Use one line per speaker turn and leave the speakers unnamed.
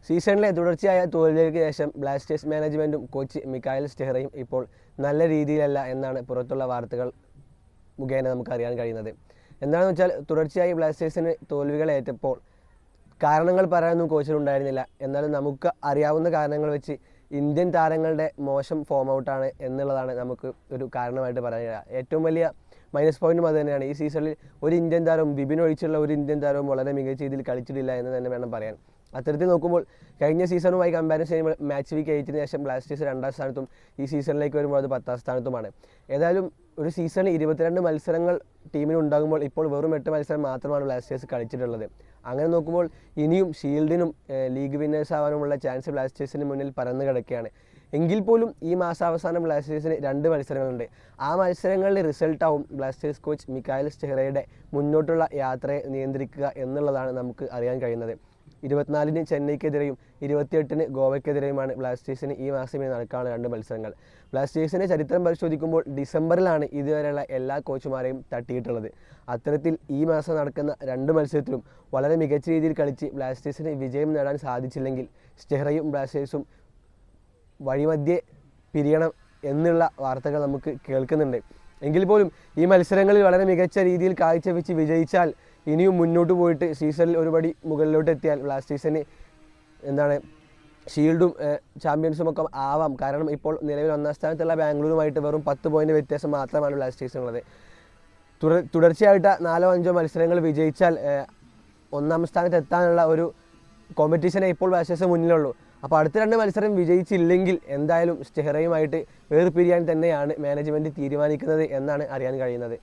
സീസണിലെ തുടർച്ചയായ തോൽവികൾക്ക് ശേഷം ബ്ലാസ്റ്റേഴ്സ് മാനേജ്മെൻറ്റും കോച്ച് മിക്കായൽ സ്റ്റെഹ്റയും ഇപ്പോൾ നല്ല രീതിയിലല്ല എന്നാണ് പുറത്തുള്ള വാർത്തകൾ മുഖേന നമുക്ക് അറിയാൻ കഴിയുന്നത്. എന്താണെന്ന് വെച്ചാൽ തുടർച്ചയായി ബ്ലാസ്റ്റേഴ്സിന് തോൽവികളേറ്റപ്പോൾ കാരണങ്ങൾ പറയാനൊന്നും കോച്ചിനുണ്ടായിരുന്നില്ല. എന്നാലും നമുക്ക് അറിയാവുന്ന കാരണങ്ങൾ വെച്ച് ഇന്ത്യൻ താരങ്ങളുടെ മോശം ഫോം ഔട്ടാണ് എന്നുള്ളതാണ് നമുക്ക് ഒരു കാരണമായിട്ട് പറയാനില്ല. ഏറ്റവും വലിയ മൈനസ് പോയിന്റും അത് തന്നെയാണ്. ഈ സീസണിൽ ഒരു ഇന്ത്യൻ താരവും ബിബിൻ ഒഴിച്ചുള്ള ഒരു ഇന്ത്യൻ താരവും വളരെ മികച്ച രീതിയിൽ കളിച്ചിട്ടില്ല എന്ന് തന്നെ വേണം പറയാൻ. അത്തരത്തിൽ നോക്കുമ്പോൾ കഴിഞ്ഞ സീസണുമായി കമ്പാരിസൺ ചെയ്യുമ്പോൾ മാച്ച് വീക്ക് 8-ന് ശേഷം ബ്ലാസ്റ്റേഴ്സ് 2ാം സ്ഥാനത്തും ഈ സീസണിലേക്ക് വരുമ്പോൾ അത് 10ാം സ്ഥാനത്തുമാണ്. ഏതായാലും ഒരു സീസണിൽ 22 മത്സരങ്ങൾ ടീമിന് ഉണ്ടാകുമ്പോൾ ഇപ്പോൾ വെറും 8 മത്സരം മാത്രമാണ് ബ്ലാസ്റ്റേഴ്സ് കളിച്ചിട്ടുള്ളത്. അങ്ങനെ നോക്കുമ്പോൾ ഇനിയും ഷീൽഡിനും ലീഗ് വിന്നേഴ്സ് ആവാനുമുള്ള ചാൻസ് ബ്ലാസ്റ്റേഴ്സിന് മുന്നിൽ പരന്നു കിടക്കുകയാണ്. എങ്കിൽ പോലും ഈ മാസാവസാനം ബ്ലാസ്റ്റേഴ്സിന് 2 മത്സരങ്ങളുണ്ട്. ആ മത്സരങ്ങളുടെ റിസൾട്ടാവും ബ്ലാസ്റ്റേഴ്സ് കോച്ച് മിക്കായൽ സ്റ്റെഹ്റയുടെ മുന്നോട്ടുള്ള യാത്രയെ നിയന്ത്രിക്കുക എന്നുള്ളതാണ് നമുക്ക് അറിയാൻ കഴിയുന്നത്. 24-ന് ചെന്നൈക്കെതിരെയും 28-ന് ഗോവയ്ക്കെതിരെയുമാണ് ബ്ലാസ്റ്റേഴ്സിന് ഈ മാസം നടക്കാവുന്ന 2 മത്സരങ്ങൾ. ബ്ലാസ്റ്റേഴ്സിൻ്റെ ചരിത്രം പരിശോധിക്കുമ്പോൾ ഡിസംബറിലാണ് ഇതുവരെയുള്ള എല്ലാ കോച്ചുമാരെയും തട്ടിയിട്ടുള്ളത്. അത്തരത്തിൽ ഈ മാസം നടക്കുന്ന 2 മത്സരത്തിലും വളരെ മികച്ച രീതിയിൽ കളിച്ച് ബ്ലാസ്റ്റേഴ്സിന് വിജയം നേടാൻ സാധിച്ചില്ലെങ്കിൽ സ്റ്റെഹ്റയും ബ്ലാസ്റ്റേഴ്സും വഴിമധ്യേ പിരിയണം എന്നുള്ള വാർത്തകൾ നമുക്ക് കേൾക്കുന്നുണ്ട്. എങ്കിൽ പോലും ഈ മത്സരങ്ങളിൽ വളരെ മികച്ച രീതിയിൽ കാഴ്ചവെച്ച് വിജയിച്ചാൽ ഇനിയും മുന്നോട്ട് പോയിട്ട് സീസണിൽ ഒരുപടി മുകളിലോട്ട് എത്തിയാൽ ബ്ലാസ്റ്റേഴ്സിന് ഷീൽഡും ചാമ്പ്യൻസും ഒക്കെ ആവാം. കാരണം ഇപ്പോൾ നിലവിൽ 1ാം സ്ഥാനത്തുള്ള ബാംഗ്ലൂരുമായിട്ട് വെറും 10 പോയിന്റ് വ്യത്യാസം മാത്രമാണ് ബ്ലാസ്റ്റേഴ്സിനുള്ളത്. തുടർച്ചയായിട്ട് 4-5 മത്സരങ്ങൾ വിജയിച്ചാൽ 1ാം സ്ഥാനത്ത് എത്താനുള്ള ഒരു കോമ്പറ്റീഷനെ ഇപ്പോൾ ബ്ലാസ്റ്റേഴ്സ് മുന്നിലുള്ളൂ. അപ്പോൾ അടുത്ത 2 മത്സരം വിജയിച്ചില്ലെങ്കിൽ എന്തായാലും സ്റ്റെഹ്റയുമായിട്ട് വേർപിരിയാൻ തന്നെയാണ് മാനേജ്മെൻറ്റ് തീരുമാനിക്കുന്നത് എന്നാണ് അറിയാൻ കഴിയുന്നത്.